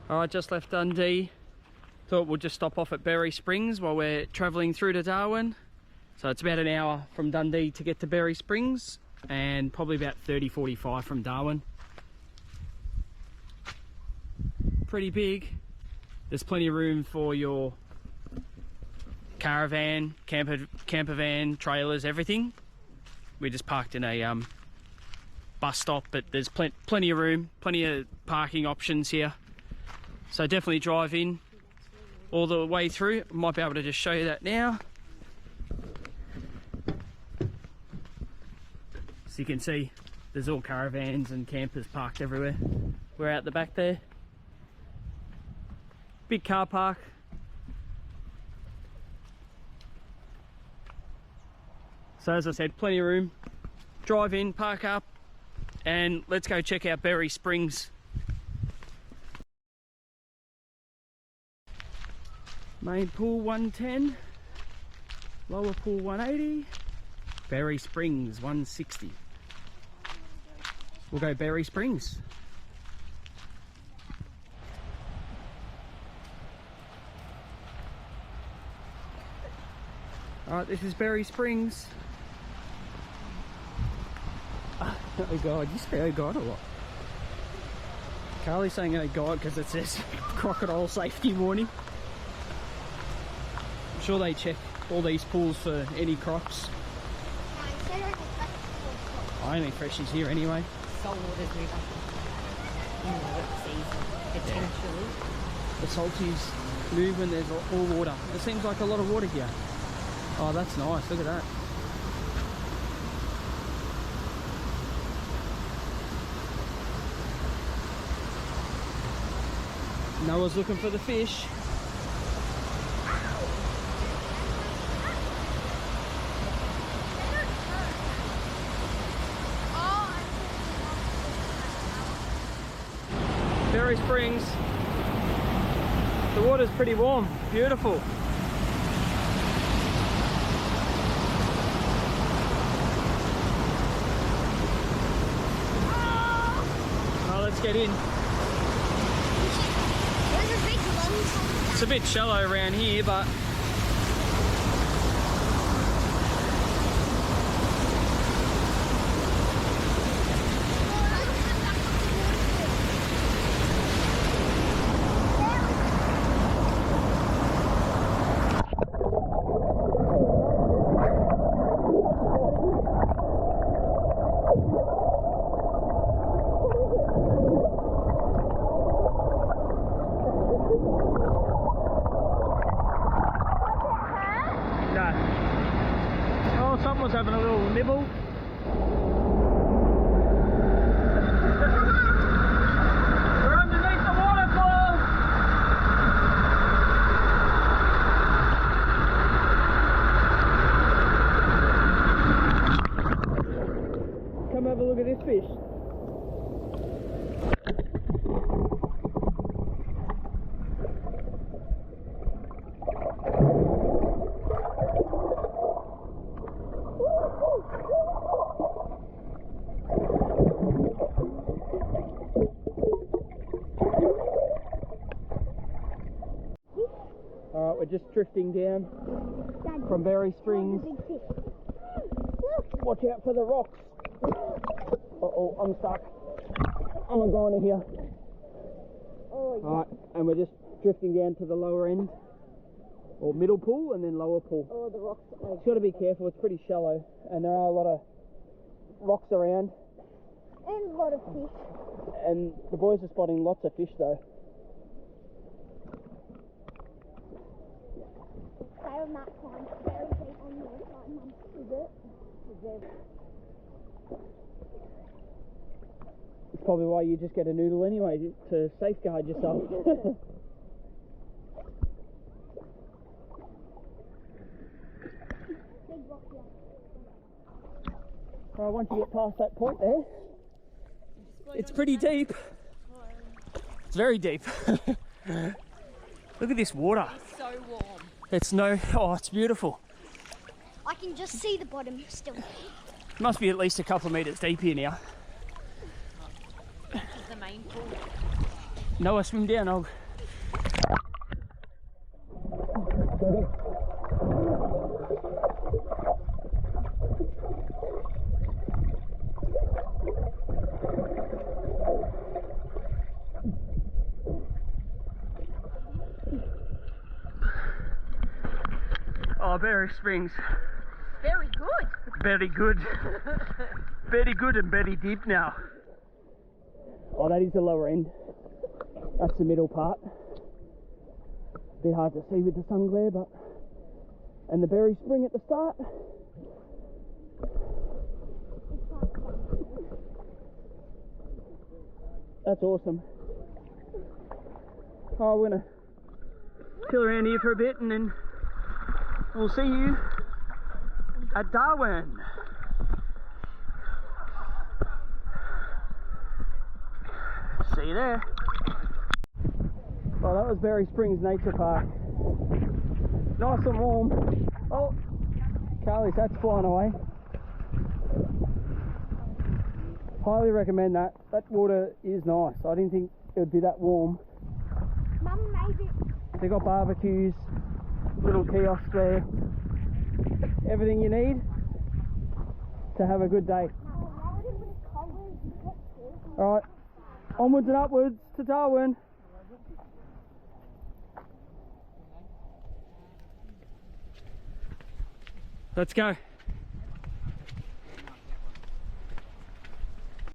Alright, just left Dundee. Thought we'll just stop off at Berry Springs while we're travelling through to Darwin. So it's about an hour from Dundee to get to Berry Springs and probably about 30-45 from Darwin. Pretty big. There's plenty of room for your caravan, camper van, trailers, everything. We just parked in a bus stop, but there's plenty of room, plenty of parking options here. So definitely drive in all the way through. Might be able to just show you that now. So you can see there's all caravans and campers parked everywhere. We're out the back there. Big car park. So as I said, plenty of room. Drive in, park up, and let's go check out Berry Springs. Main pool 110, lower pool 180, Berry Springs 160. We'll go Berry Springs. Alright, this is Berry Springs. Oh God, you say oh God or what? Carly's saying oh God because it says crocodile safety warning. I'm sure they check all these pools for any crocs. Only freshies here anyway. Saltwater's move up in the wet season, potentially. The salties move when there's all water. It seems like a lot of water here. Oh, that's nice, look at that. Noah's looking for the fish. Berry Springs. The water's pretty warm, beautiful. Oh, let's get in. It's a bit shallow around here, but someone's having a little nibble. We're underneath the waterfall. Come have a look at this fish. Alright, we're just drifting down from Berry Springs. Watch out for the rocks. Uh-oh, I'm stuck. I'm not going to here. Alright, and we're just drifting down to the lower end. Or middle pool and then lower pool. Oh, the rocks. It's got to be careful, it's pretty shallow. And there are a lot of rocks around. And a lot of fish. And the boys are spotting lots of fish though. Stay on that side. Very deep on your side, Mum. Is it? Is it? It's probably why you just get a noodle anyway, to safeguard yourself. Big rock here. Right, once you get past that point there, it's pretty deep. It's very deep. Look at this water. It's so warm. It's it's beautiful. I can just see the bottom still. It must be at least a couple of metres deep here now. This is the main pool. Noah, swim down. I'll... Oh, Berry Springs. Very good. Very good. Very good and very deep now. Oh, that is the lower end. That's the middle part. Bit hard to see with the sun glare, but... And the Berry Spring at the start. That's awesome. Oh, we're gonna chill around here for a bit and then we'll see you at Darwin. See you there. Oh, that was Berry Springs Nature Park. Nice and warm. Oh, Carly's hat's flying away. Highly recommend that. That water is nice. I didn't think it would be that warm. Mum made it. They got barbecues, little kiosks there. Everything you need to have a good day. Alright, onwards and upwards to Darwin. Let's go.